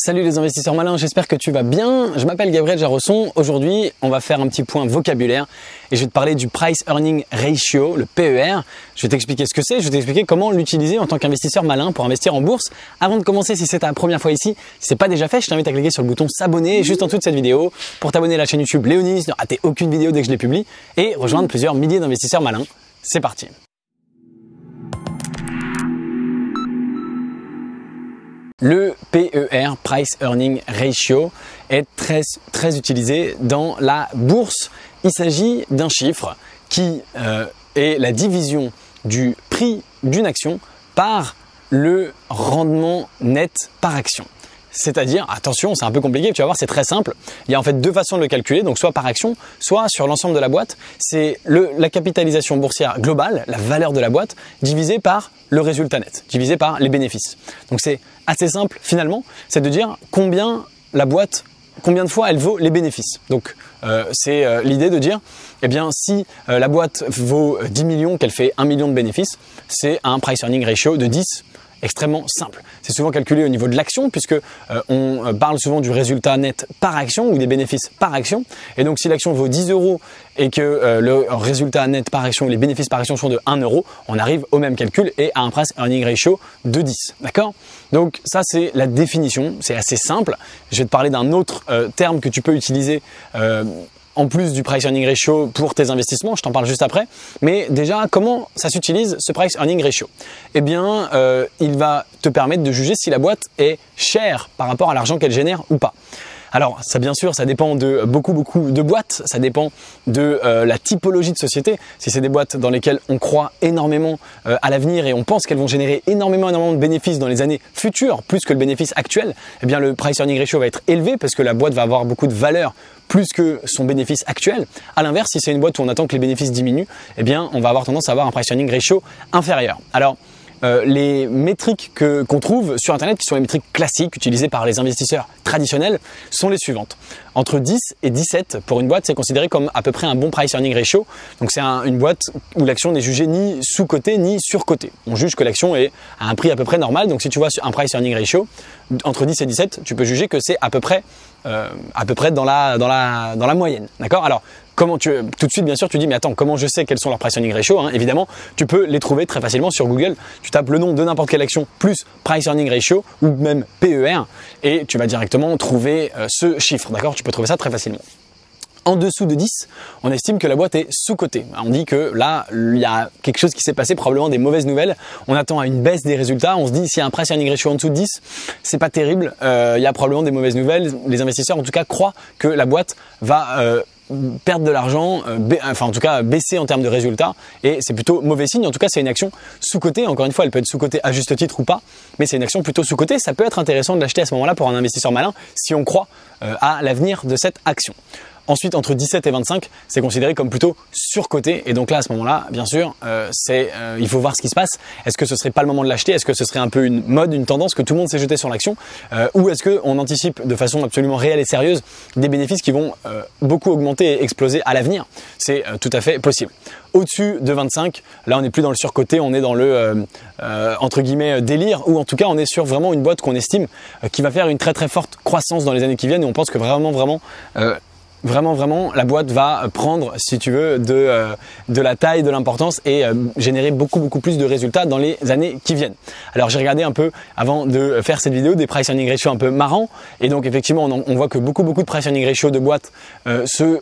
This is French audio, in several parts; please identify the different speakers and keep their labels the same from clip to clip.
Speaker 1: Salut les investisseurs malins, j'espère que tu vas bien. Je m'appelle Gabriel Jarosson. Aujourd'hui, on va faire un petit point vocabulaire et je vais te parler du Price Earning Ratio, le PER. Je vais t'expliquer ce que c'est, je vais t'expliquer comment l'utiliser en tant qu'investisseur malin pour investir en bourse. Avant de commencer, si c'est ta première fois ici, si c'est pas déjà fait, je t'invite à cliquer sur le bouton s'abonner juste en dessous de cette vidéo pour t'abonner à la chaîne YouTube Léonis, ne rater aucune vidéo dès que je les publie et rejoindre plusieurs milliers d'investisseurs malins. C'est parti. Le PER, Price Earning Ratio, est très utilisé dans la bourse. Il s'agit d'un chiffre qui est la division du prix d'une action par le rendement net par action. C'est-à-dire, attention, c'est un peu compliqué, tu vas voir, c'est très simple. Il y a en fait deux façons de le calculer, donc soit par action, soit sur l'ensemble de la boîte. C'est la capitalisation boursière globale, la valeur de la boîte, divisée par le résultat net, divisé par les bénéfices. Donc c'est assez simple finalement, c'est de dire combien de fois elle vaut les bénéfices. Donc c'est l'idée de dire, eh bien si la boîte vaut 10 millions, qu'elle fait 1 million de bénéfices, c'est un price earning ratio de 10. Extrêmement simple. C'est souvent calculé au niveau de l'action puisque on parle souvent du résultat net par action ou des bénéfices par action. Et donc si l'action vaut 10 € et que le résultat net par action ou les bénéfices par action sont de 1 €, on arrive au même calcul et à un price earning ratio de 10. D'accord? Donc ça c'est la définition, c'est assez simple. Je vais te parler d'un autre terme que tu peux utiliser en plus du price earning ratio pour tes investissements, je t'en parle juste après. Mais déjà, comment ça s'utilise ce price earning ratio? Eh bien, il va te permettre de juger si la boîte est chère par rapport à l'argent qu'elle génère ou pas. Alors ça bien sûr, ça dépend de beaucoup de boîtes, ça dépend de la typologie de société. Si c'est des boîtes dans lesquelles on croit énormément à l'avenir et on pense qu'elles vont générer énormément de bénéfices dans les années futures, plus que le bénéfice actuel, eh bien le price earning ratio va être élevé parce que la boîte va avoir beaucoup de valeur plus que son bénéfice actuel. À l'inverse, si c'est une boîte où on attend que les bénéfices diminuent, eh bien on va avoir tendance à avoir un price earning ratio inférieur. Alors les métriques qu'on trouve sur internet, qui sont les métriques classiques utilisées par les investisseurs traditionnels, sont les suivantes. Entre 10 et 17 pour une boîte, c'est considéré comme à peu près un bon price earning ratio. Donc c'est une boîte où l'action n'est jugée ni sous-cotée ni sur-cotée. On juge que l'action est à un prix à peu près normal. Donc si tu vois un price earning ratio entre 10 et 17, tu peux juger que c'est à peu près dans la moyenne. D'accord? Alors tout de suite bien sûr tu dis mais attends, comment je sais quels sont leurs price earning ratio, hein? Évidemment tu peux les trouver très facilement sur Google. Tu tapes le nom de n'importe quelle action plus price earning ratio ou même PER et tu vas directement trouver ce chiffre. D'accord? Tu peux trouver ça très facilement. En dessous de 10, on estime que la boîte est sous-cotée. On dit que là, il y a quelque chose qui s'est passé, probablement des mauvaises nouvelles. On attend à une baisse des résultats. On se dit, s'il y a un price earning ratio en dessous de 10, c'est pas terrible. Il y a probablement des mauvaises nouvelles. Les investisseurs, en tout cas, croient que la boîte va perdre de l'argent, enfin en tout cas baisser en termes de résultats, et c'est plutôt mauvais signe. En tout cas c'est une action sous-cotée. Encore une fois, elle peut être sous-cotée à juste titre ou pas, mais c'est une action plutôt sous-cotée. Ça peut être intéressant de l'acheter à ce moment-là pour un investisseur malin si on croit à l'avenir de cette action. Ensuite, entre 17 et 25, c'est considéré comme plutôt surcoté. Et donc là, à ce moment-là, bien sûr, il faut voir ce qui se passe. Est-ce que ce serait pas le moment de l'acheter? Est-ce que ce serait un peu une mode, une tendance que tout le monde s'est jeté sur l'action? Ou est-ce qu'on anticipe de façon absolument réelle et sérieuse des bénéfices qui vont beaucoup augmenter et exploser à l'avenir? C'est tout à fait possible. Au-dessus de 25, là on n'est plus dans le surcoté, on est dans le entre guillemets délire, ou en tout cas on est sur vraiment une boîte qu'on estime qui va faire une très forte croissance dans les années qui viennent, et on pense que vraiment la boîte va prendre, si tu veux, de la taille, de l'importance et générer beaucoup plus de résultats dans les années qui viennent. Alors j'ai regardé un peu avant de faire cette vidéo des price earning ratio un peu marrants, et donc effectivement on voit que beaucoup de price earning ratio de boîtes se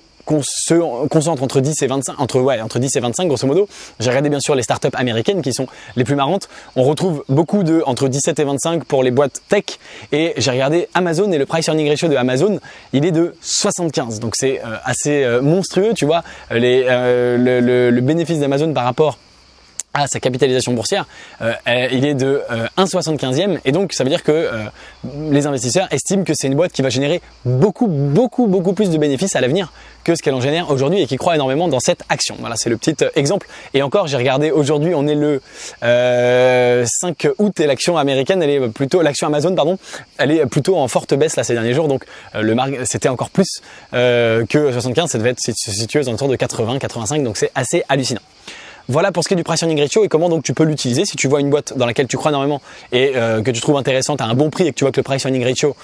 Speaker 1: concentre entre 10 et 25, entre 10 et 25 grosso modo. J'ai regardé bien sûr les startups américaines qui sont les plus marrantes. On retrouve beaucoup entre 17 et 25 pour les boîtes tech, et j'ai regardé Amazon, et le price earning ratio de Amazon, il est de 75. Donc c'est assez monstrueux, tu vois. Le bénéfice d'Amazon par rapport à sa capitalisation boursière, il est de 1/75e, et donc ça veut dire que les investisseurs estiment que c'est une boîte qui va générer beaucoup plus de bénéfices à l'avenir que ce qu'elle en génère aujourd'hui, et qui croit énormément dans cette action. Voilà, c'est le petit exemple. Et encore, j'ai regardé aujourd'hui, on est le 5 août, et l'action américaine, l'action Amazon, pardon, elle est plutôt en forte baisse là ces derniers jours. Donc c'était encore plus que 75, ça devait être situé aux alentours de 80, 85, donc c'est assez hallucinant. Voilà pour ce qui est du price earning ratio et comment donc tu peux l'utiliser. Si tu vois une boîte dans laquelle tu crois énormément et que tu trouves intéressante à un bon prix et que tu vois que le price earning ratio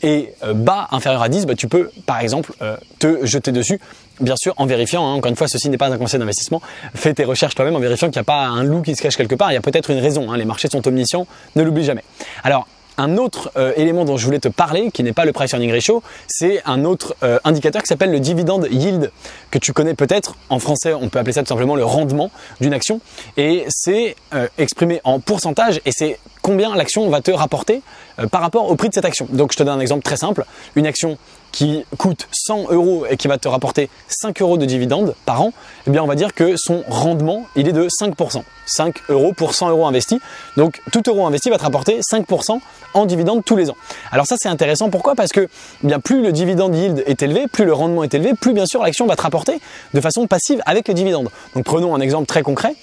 Speaker 1: est bas, inférieur à 10, bah, tu peux par exemple te jeter dessus. Bien sûr, en vérifiant, hein, encore une fois, ceci n'est pas un conseil d'investissement. Fais tes recherches toi-même en vérifiant qu'il n'y a pas un loup qui se cache quelque part. Il y a peut-être une raison. Hein, les marchés sont omniscients, ne l'oublie jamais. Alors, un autre élément dont je voulais te parler, qui n'est pas le price earning ratio, c'est un autre indicateur qui s'appelle le dividend yield, que tu connais peut-être. En français, on peut appeler ça tout simplement le rendement d'une action. Et c'est exprimé en pourcentage et c'est combien l'action va te rapporter par rapport au prix de cette action. Donc, je te donne un exemple très simple. Une action qui coûte 100 € et qui va te rapporter 5 € de dividendes par an, eh bien on va dire que son rendement, il est de 5%. 5 € pour 100 € investis. Donc tout euro investi va te rapporter 5% en dividendes tous les ans. Alors ça c'est intéressant, pourquoi? Parce que bien plus le dividende yield est élevé, plus le rendement est élevé, plus bien sûr l'action va te rapporter de façon passive avec les dividendes. Donc prenons un exemple très concret,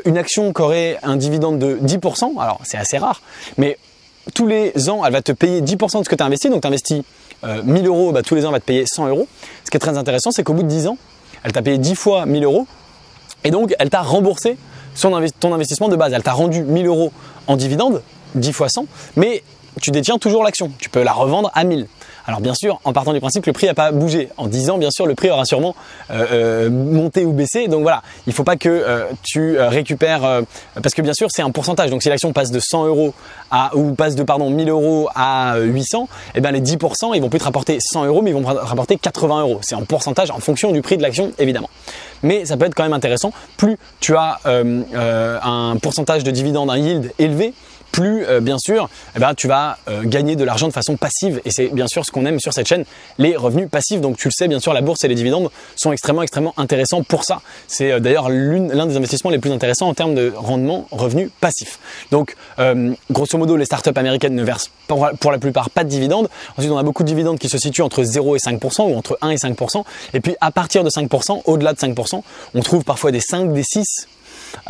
Speaker 1: une action qui aurait un dividende de 10%, alors c'est assez rare, mais tous les ans elle va te payer 10% de ce que tu as investi, donc tu investis 1000 €, bah, tous les ans elle va te payer 100 €. Ce qui est très intéressant, c'est qu'au bout de 10 ans, elle t'a payé 10 fois 1000 € et donc elle t'a remboursé ton investissement de base. Elle t'a rendu 1000 € en dividende, 10 fois 100, mais tu détiens toujours l'action. Tu peux la revendre à 1000. Alors bien sûr, en partant du principe que le prix n'a pas bougé. En 10 ans, bien sûr, le prix aura sûrement monté ou baissé. Donc voilà, il ne faut pas que tu récupères, parce que bien sûr, c'est un pourcentage. Donc si l'action passe de 100 € ou passe de 1000 € à 800, eh bien les 10%, ils vont plus te rapporter 100 €, mais ils vont te rapporter 80 €. C'est en pourcentage en fonction du prix de l'action, évidemment. Mais ça peut être quand même intéressant. Plus tu as un pourcentage de dividende, un yield élevé, plus bien sûr eh ben, tu vas gagner de l'argent de façon passive et c'est bien sûr ce qu'on aime sur cette chaîne, les revenus passifs. Donc tu le sais, bien sûr la bourse et les dividendes sont extrêmement intéressants pour ça. C'est d'ailleurs l'un des investissements les plus intéressants en termes de rendement revenus passifs. Donc grosso modo les startups américaines ne versent pour la plupart pas de dividendes. Ensuite on a beaucoup de dividendes qui se situent entre 0 et 5% ou entre 1 et 5%. Et puis à partir de 5%, au-delà de 5%, on trouve parfois des 5, des 6,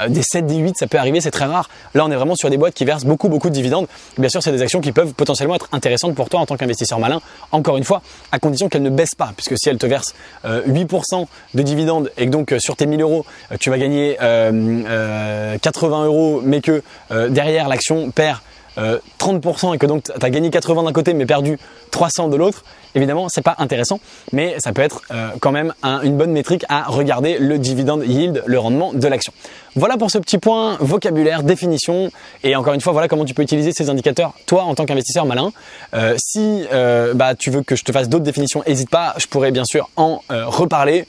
Speaker 1: des 7, des 8, ça peut arriver, c'est très rare. Là on est vraiment sur des boîtes qui versent beaucoup de dividendes. Bien sûr c'est des actions qui peuvent potentiellement être intéressantes pour toi en tant qu'investisseur malin, encore une fois à condition qu'elles ne baissent pas, puisque si elles te versent 8% de dividendes et que donc sur tes 1000 € tu vas gagner 80 € mais que derrière l'action perd 30% et que donc tu as gagné 80 d'un côté mais perdu 300 de l'autre, évidemment c'est pas intéressant, mais ça peut être quand même une bonne métrique à regarder, le dividende yield, le rendement de l'action. Voilà pour ce petit point vocabulaire, définition, et encore une fois voilà comment tu peux utiliser ces indicateurs toi en tant qu'investisseur malin. Si tu veux que je te fasse d'autres définitions, n'hésite pas, je pourrais bien sûr en reparler.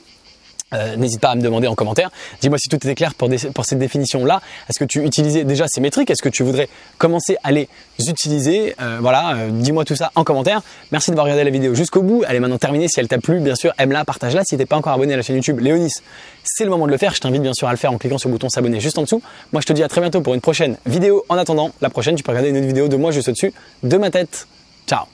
Speaker 1: N'hésite pas à me demander en commentaire. Dis-moi si tout était clair pour cette définition-là. Est-ce que tu utilisais déjà ces métriques? Est-ce que tu voudrais commencer à les utiliser? Dis-moi tout ça en commentaire. Merci d'avoir regardé la vidéo jusqu'au bout. Elle est maintenant terminée. Si elle t'a plu, bien sûr, aime-la, partage-la. Si tu n'es pas encore abonné à la chaîne YouTube Léonis, c'est le moment de le faire. Je t'invite bien sûr à le faire en cliquant sur le bouton s'abonner juste en dessous. Moi, je te dis à très bientôt pour une prochaine vidéo. En attendant, la prochaine, tu peux regarder une autre vidéo de moi juste au-dessus de ma tête. Ciao!